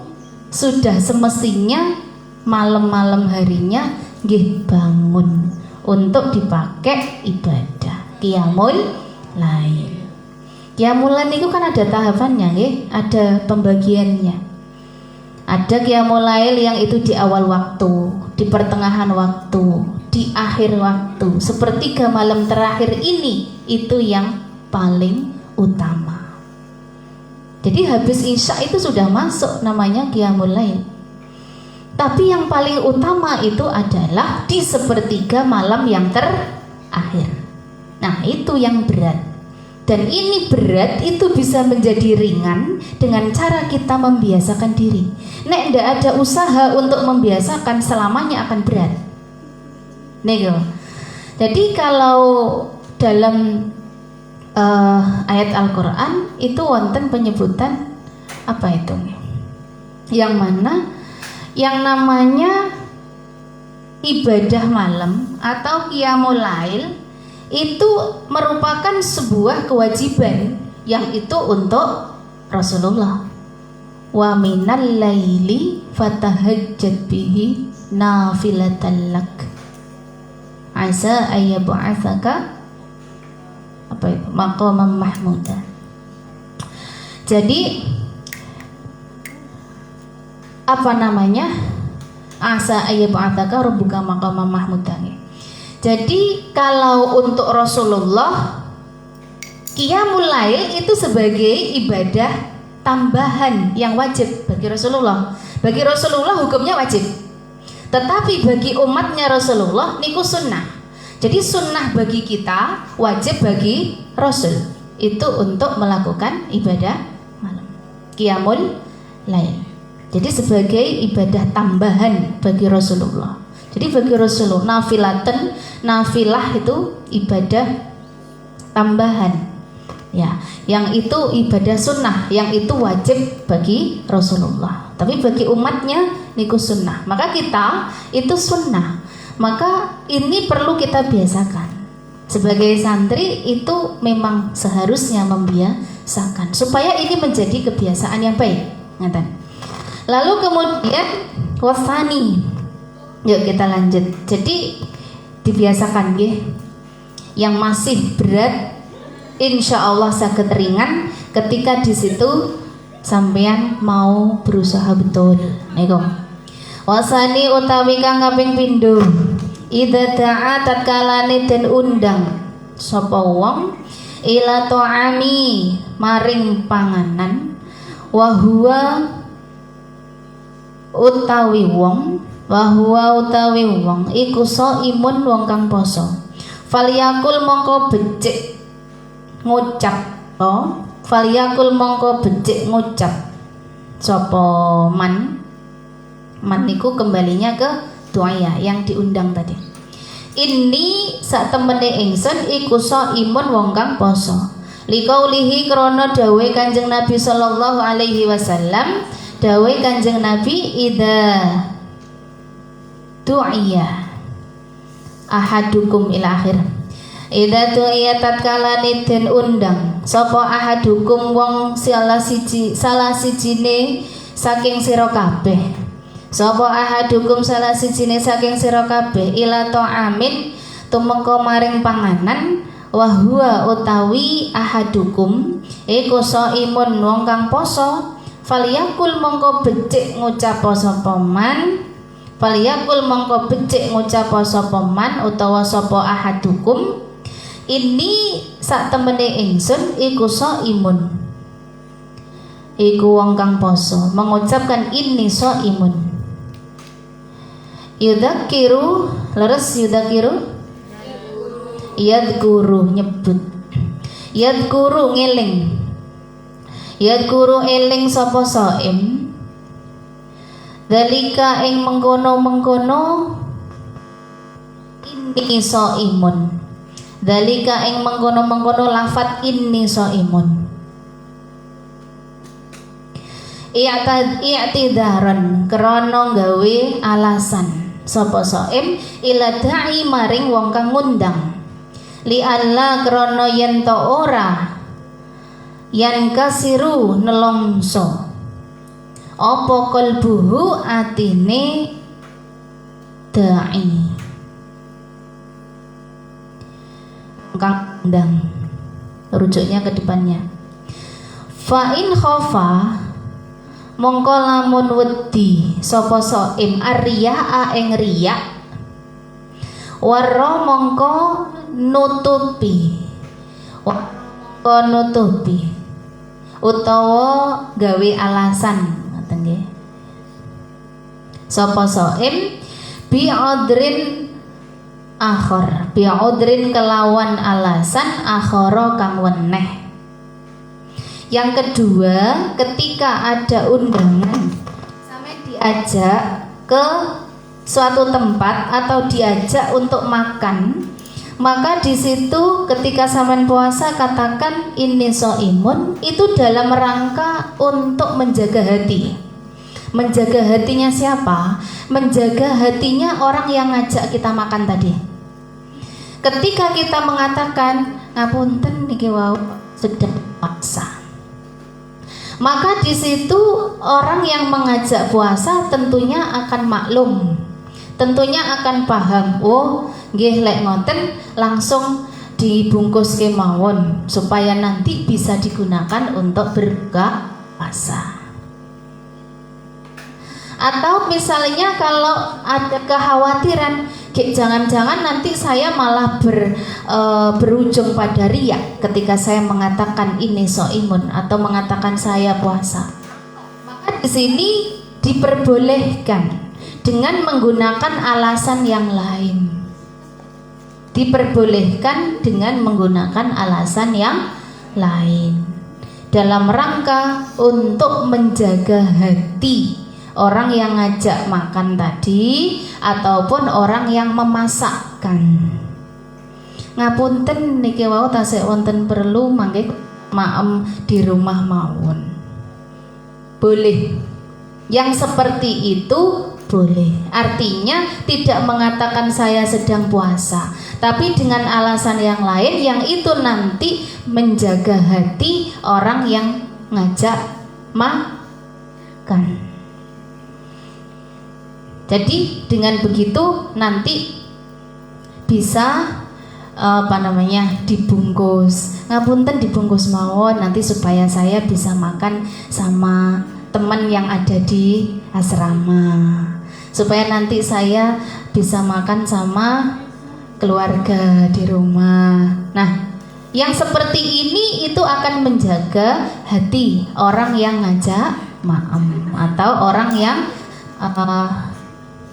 sudah semestinya malam-malam harinya nggih bangun untuk dipakai ibadah qiyamul lail. Qiyamul lail niku kan ada tahapannya nggih, ada pembagiannya. Ada qiyamul lail yang itu di awal waktu, di pertengahan waktu, di akhir waktu. Sepertiga malam terakhir ini itu yang paling utama. Jadi habis isya itu sudah masuk namanya qiyamul lail. Tapi yang paling utama itu adalah di sepertiga malam yang terakhir. Nah itu yang berat. Dan ini berat itu bisa menjadi ringan dengan cara kita membiasakan diri. Nek ndak ada usaha untuk membiasakan, selamanya akan berat. Nego. Jadi kalau dalam ayat Al-Quran itu wonten penyebutan apa itu? Yang mana? Yang namanya ibadah malam atau qiyamul lail itu merupakan sebuah kewajiban yang itu untuk Rasulullah. Wa minal laili fatahajjat bihi nafilatan lak asa ayyab'atsaka apa itu maqaman mahmuda. Jadi apa namanya, asa ayyab'atsaka rabbuka maqaman mahmuda. Jadi kalau untuk Rasulullah Qiyamul Lail itu sebagai ibadah tambahan yang wajib bagi Rasulullah. Bagi Rasulullah hukumnya wajib, tetapi bagi umatnya Rasulullah niku sunnah. Jadi sunnah bagi kita, wajib bagi Rasul itu untuk melakukan ibadah malam Qiyamul Lail. Jadi sebagai ibadah tambahan bagi Rasulullah. Jadi bagi Rasulullah nafilah itu ibadah tambahan. Ya, yang itu ibadah sunnah, yang itu wajib bagi Rasulullah. Tapi bagi umatnya niku sunnah. Maka kita itu sunnah. Maka ini perlu kita biasakan. Sebagai santri itu memang seharusnya membiasakan supaya ini menjadi kebiasaan yang baik. Ngaten. Lalu kemudian wasani. Yuk kita lanjut. Jadi dibiasakan nggih. Yang masih berat insya Allah saged ringan ketika di situ sampean mau berusaha betul. Niku. Wasani utawi kang kaping pindho. Idza da'a tatkalane den undang sapa wong ila ta'ami maring panganan wa huwa utawi wong iku shaimun wong kang poso. Falyakul mongko becik ngucap falyakul mongko becik ngucap sapa man niku kembalinya ke duaya yang diundang tadi. Ini sak temene ingsun iku shaimun wong kang poso. Liqaulihi krana dawuhe Kanjeng Nabi sallallahu alaihi wasallam, dawuhe Kanjeng Nabi idza du'iya ahadukum ila akhir. Idza du'iya tatkalane den undang sapa ahadukum wong salah sijine saking sira kabeh. Sapa ahadukum salah sijine saking sira kabeh ila ta'amin tumeka maring panganan wa huwa utawi ahadukum iku shaimun wong kang poso. Falyakul mongko becik ngucap sapa man falyakul mongko becik ngucap sapa man utawa sapa ahadukum ini sak temene ingsun iku shaimun iku wong kang poso, mengucapkan ini shaimun. Yudzakiru leres yudzakiru yadguru nyebut yadguru ngeling yadguru eling sapa shaim dalika ing mengkono-mengkono ini shaimun dalika ing mengkono-mengkono lafat ini shaimun i'tidaran krana gawe alasan sapa shaim ila da'i maring wong kang ngundang li alla krana yen ta ora yan kasiru nelongso apa kalbuhu atine da'i kang ngundang. Rujuknya ke depannya fa in khafa mongko lamun wedi sapa shaim arriya ing riya warra mongko nutupi utawa gawe alasan ngoten nggih sapa shaim bi'udrin akhir bi'udrin kelawan alasan akhara kang weneh. Yang kedua, ketika ada undangan sampai diajak ke suatu tempat atau diajak untuk makan, maka di situ ketika sampean puasa katakan ini shaimun, itu dalam rangka untuk menjaga hati. Menjaga hatinya siapa? Menjaga hatinya orang yang ngajak kita makan tadi. ketika kita mengatakan ngapunten niki wau sedang puasa, maka di situ orang yang mengajak puasa tentunya akan maklum, tentunya akan paham. Oh, nggih lek ngoten langsung dibungkus kemawon supaya nanti bisa digunakan untuk berbuka puasa. Atau misalnya kalau ada kekhawatiran, jangan-jangan nanti saya malah berujung pada riya ketika saya mengatakan ini soimun atau mengatakan saya puasa. Maka di sini diperbolehkan dengan menggunakan alasan yang lain. Diperbolehkan dengan menggunakan alasan yang lain dalam rangka untuk menjaga hati orang yang ngajak makan tadi ataupun orang yang memasakkan. Ngapunten niki wau tasih wonten perlu mangke maem di rumah mawon. Boleh. Yang seperti itu boleh. Artinya tidak mengatakan saya sedang puasa, tapi dengan alasan yang lain yang itu nanti menjaga hati orang yang ngajak makan. Jadi dengan begitu nanti bisa dibungkus. Ngapunten dibungkus mawon nanti supaya saya bisa makan sama teman yang ada di asrama. Supaya nanti saya bisa makan sama keluarga di rumah. Nah, yang seperti ini itu akan menjaga hati orang yang ngajak maem atau orang yang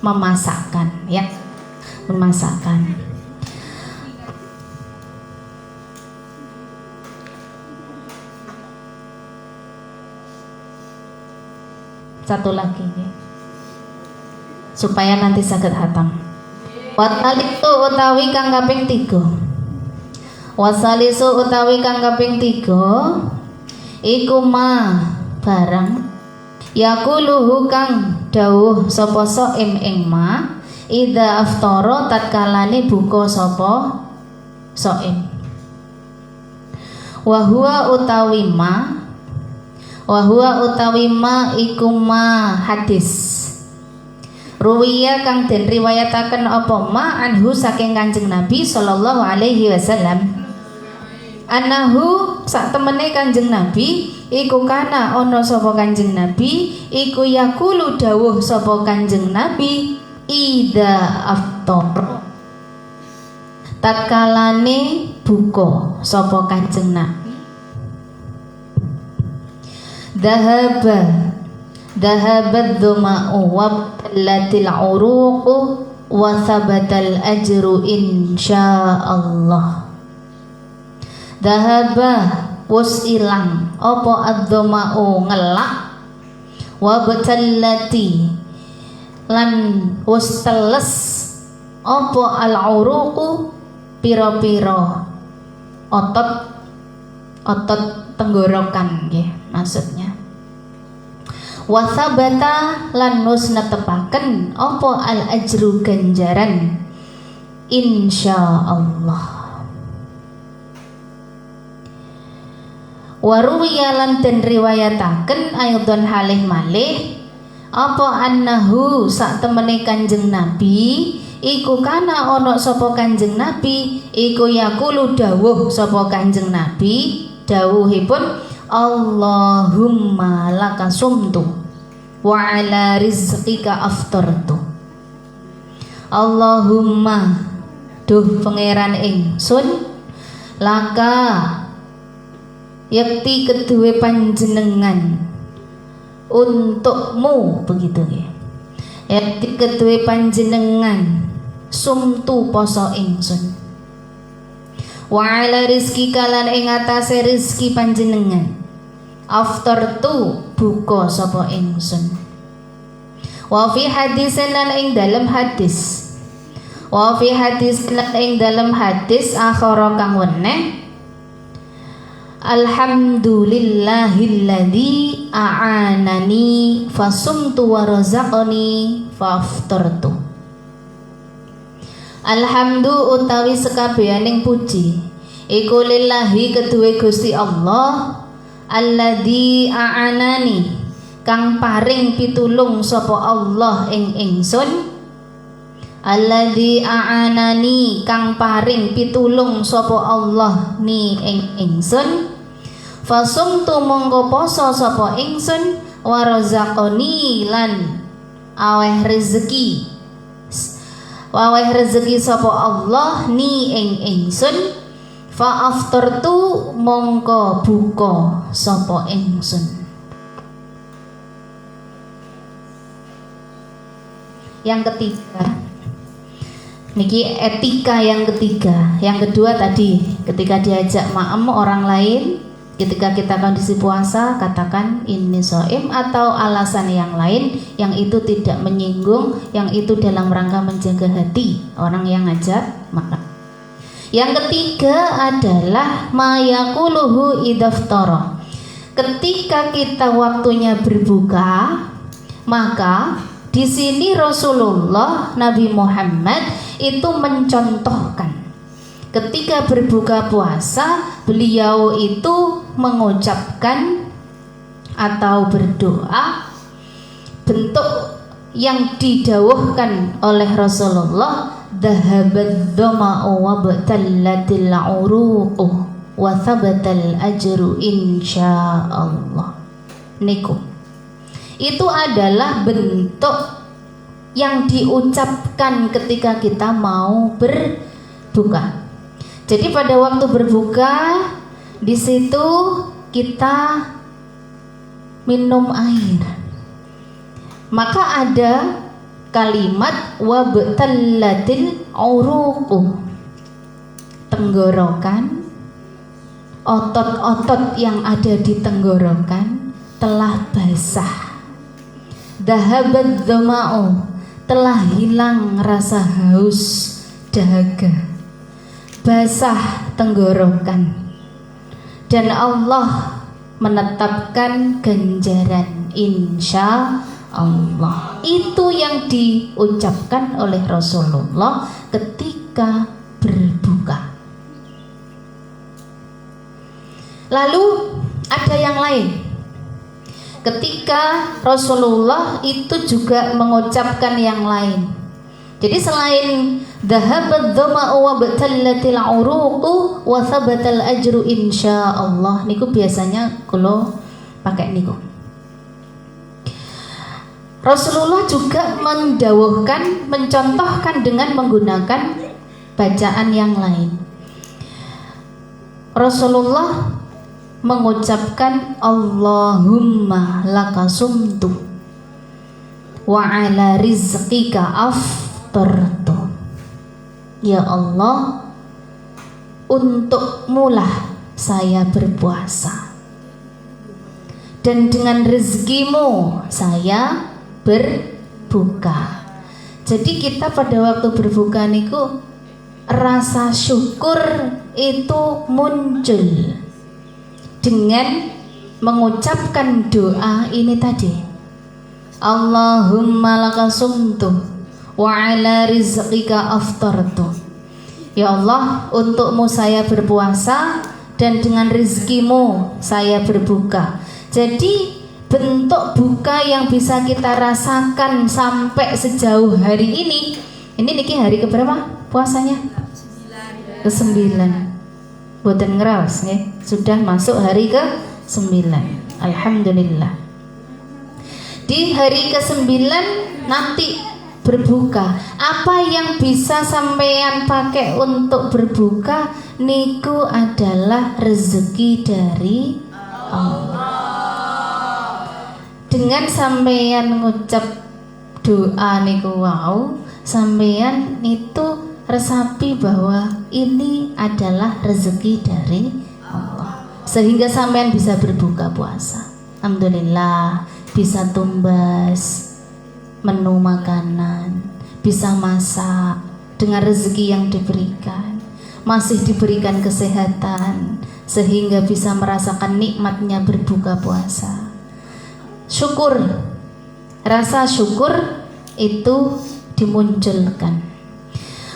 memasakkan, ya, memasakkan. Satu lagi, ya, supaya nanti saged hatam. Wasalisu utawi kang kaping 3. Wasalisu utawi kang kaping 3 iku ma barang yaquluhu kang dawuh sapa shaim ing ma idza aftara tatkalane buka sapa shaim. Wa huwa utawi ma iku ma hadis ruwiya kang den riwayataken apa ma anhu saking Kanjeng Nabi sallallahu alaihi wasallam anahu sak temene Kanjeng Nabi iku kana ana sapa Kanjeng Nabi iku yaqulu dawuh sapa Kanjeng Nabi ida aftar tatkalane buka sapa Kanjeng Nabi dhahabat dhuma'u wa latil uruqu wa thabatal ajru insyaallah. Dhahaba wus ilang apa ad-dhuma'u ngelak wa batallati lan wus teles apa al-uruqu pira-pira otot tenggorokan nggih maksudnya. Wa thabata lan wus netepaken apa al-ajru ganjaran insyaallah. Waruwiya lan den riwayataken aidon halih malih apa annahu sak temene Kanjeng Nabi iku kana ana sapa Kanjeng Nabi iku yaqulu dawuh sapa Kanjeng Nabi dawuhipun Allahumma laka sumtu wa ala rizqika aftartu. Allahumma duh pangeran ingsun laka yakti kedue panjenengan untukmu begitu ya. Yakti kedue panjenengan sumtu poso ingsun. Wa ala rizqika lan ing atase rezeki panjenengan aftartu buka sapa ingsun. Wa fi hadis lan ing dalam hadis. Wa fi hadis lan ing dalam hadis akhara kang weneh alhamdulillahilladzi a'anani fasumtu wa razaqani faftartu. Alhamdu utawi sekabehaning puji iku lillahi kedue Gusti Allah alladzi a'anani kang paring pitulung sapa Allah ing ingsun. Alladzi a'anani kang paring pitulung sapa Allah ni ing ingsun. Fasumtu mongko poso sapa ingsun warazaqani lan aweh rezeki sapa Allah ni ing ingsun. Fa aftartu mongko buka sapa ingsun. Yang ketiga niki etika yang ketiga. Yang kedua tadi ketika diajak ma'am orang lain, ketika kita kondisi puasa katakan ini shaim atau alasan yang lain yang itu tidak menyinggung, yang itu dalam rangka menjaga hati orang yang ngajak makan. Yang ketiga adalah mayaquluhu idaftara. Ketika kita waktunya berbuka, maka di sini Rasulullah Nabi Muhammad itu mencontohkan ketika berbuka puasa beliau itu mengucapkan atau berdoa bentuk yang didawuhkan oleh Rasulullah, dhahabat dhama'u wa batallatil uruqu wa thabatal ajru insyaallah. Niku itu adalah bentuk yang diucapkan ketika kita mau berbuka. Jadi pada waktu berbuka di situ kita minum air. Maka ada kalimat wabtallatil uruqu, tenggorokan, otot-otot yang ada di tenggorokan telah basah. Dhahabat dhama'u, telah hilang rasa haus dahaga, basah tenggorokan, dan Allah menetapkan ganjaran insya Allah. Itu yang diucapkan oleh Rasulullah ketika berbuka. Lalu ada yang lain. Ketika Rasulullah itu juga mengucapkan yang lain. Jadi selain dhahabat dhama'u wa batallatil uruqu wa thabatal ajru insyaallah, niku biasanya kalau pakai niku. Rasulullah juga mendawuhkan, mencontohkan dengan menggunakan bacaan yang lain. Rasulullah mengucapkan Allahumma laka sumtu wa ala rizqika aftartu. Ya Allah, untukmulah saya berpuasa, dan dengan rezekimu saya berbuka. Jadi kita pada waktu berbuka niku rasa syukur itu muncul dengan mengucapkan doa ini tadi. Allahumma laka sumtu wa ala rizqika aftartu. Ya Allah, untukmu saya berpuasa dan dengan rezekimu saya berbuka. Jadi bentuk buka yang bisa kita rasakan sampai sejauh hari ini niki hari keberapa puasanya? Ke-9. Boten ngeraos nggih, sudah masuk hari ke-9. Alhamdulillah. Di hari ke-9 nanti berbuka. Apa yang bisa sampean pakai untuk berbuka niku adalah rezeki dari Allah. Dengan sampeyan ngucap doa niku wau, sampeyan itu resapi bahwa ini adalah rezeki dari Allah, sehingga sampeyan bisa berbuka puasa. Alhamdulillah, bisa tumbas menu makanan, bisa masak dengan rezeki yang diberikan, masih diberikan kesehatan sehingga bisa merasakan nikmatnya berbuka puasa. Syukur, rasa syukur itu dimunculkan.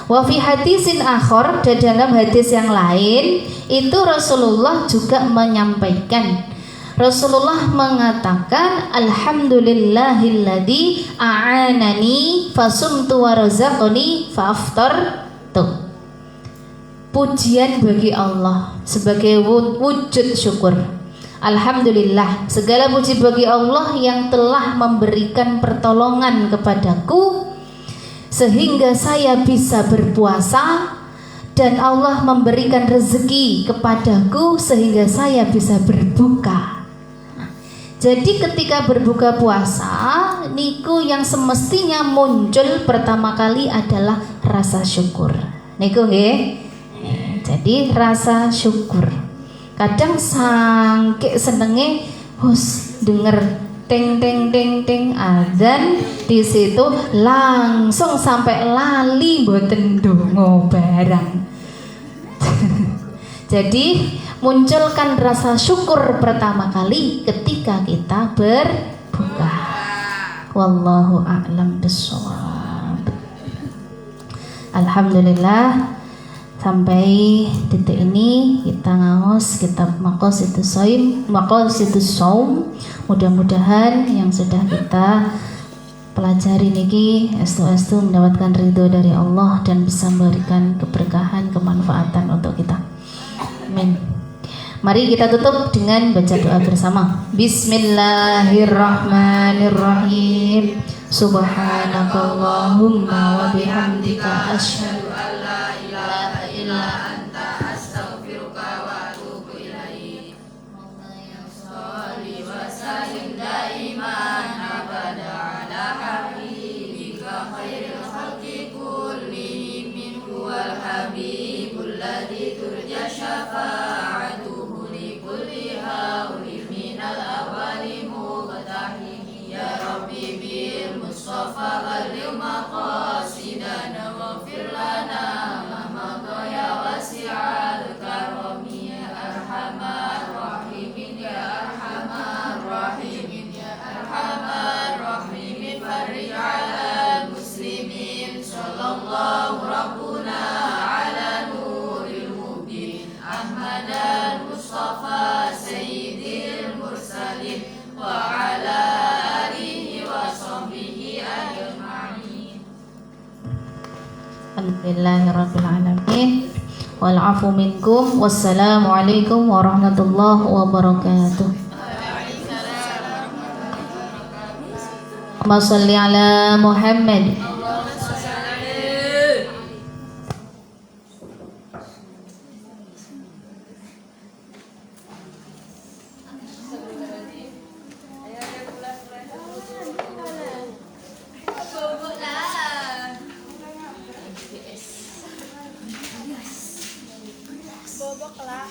Wa fi hadisin akhor, dan dalam hadis yang lain itu Rasulullah juga menyampaikan, Rasulullah mengatakan alhamdulillahilladzi a'anani fasumtu wa razaqani fa aftartu. Pujian bagi Allah sebagai wujud syukur. Alhamdulillah, segala puji bagi Allah yang telah memberikan pertolongan kepadaku sehingga saya bisa berpuasa, dan Allah memberikan rezeki kepadaku sehingga saya bisa berbuka. Jadi ketika berbuka puasa niku yang semestinya muncul pertama kali adalah rasa syukur. Niku nggih. Jadi rasa syukur. Kadang sangke senenge hus denger ting ting ting ting azan, di situ langsung sampai lali mboten ndonga barang. Jadi munculkan rasa syukur pertama kali ketika kita berbuka. Wallahu a'lam bishawab. Alhamdulillah, sampai titik ini kita ngaos kitab Maqasidus Shaum. Mudah-mudahan yang sudah kita pelajari niki estu-estu mendapatkan ridho dari Allah dan bisa memberikan keberkahan, kemanfaatan untuk kita. Amin. Mari kita tutup dengan baca doa bersama. Bismillahirrahmanirrahim. Subhanakallahumma wa bihamdika asyhadu an la ilaha illa anta astaghfiruka wa atubu ilaik. Shalli wa sallim daiman abada ala habibika khairil khalqi kullihim minhu wal habibul ladzi turja syafa'atuhu li kulli hauli minal awali muqtahihi ya rabbi bil mustafa ghalil maqasidana waghfir lana ma ya wasi'al karami ya arhamar rahimin ya arhamar rahimin ya arhamar rahimin farij 'alal muslimin sallallahu rabbuna ala nuril mubin Ahmad al-Mustafa sayyidil mursalin wa ala alihi wa sahbihi ajma'in. Alhamdulillahirabbil alamin. Wal afu minkum. Wassalamualaikum warahmatullahi wabarakatuh. Allahumma shalli ala Muhammad. Bobok lah.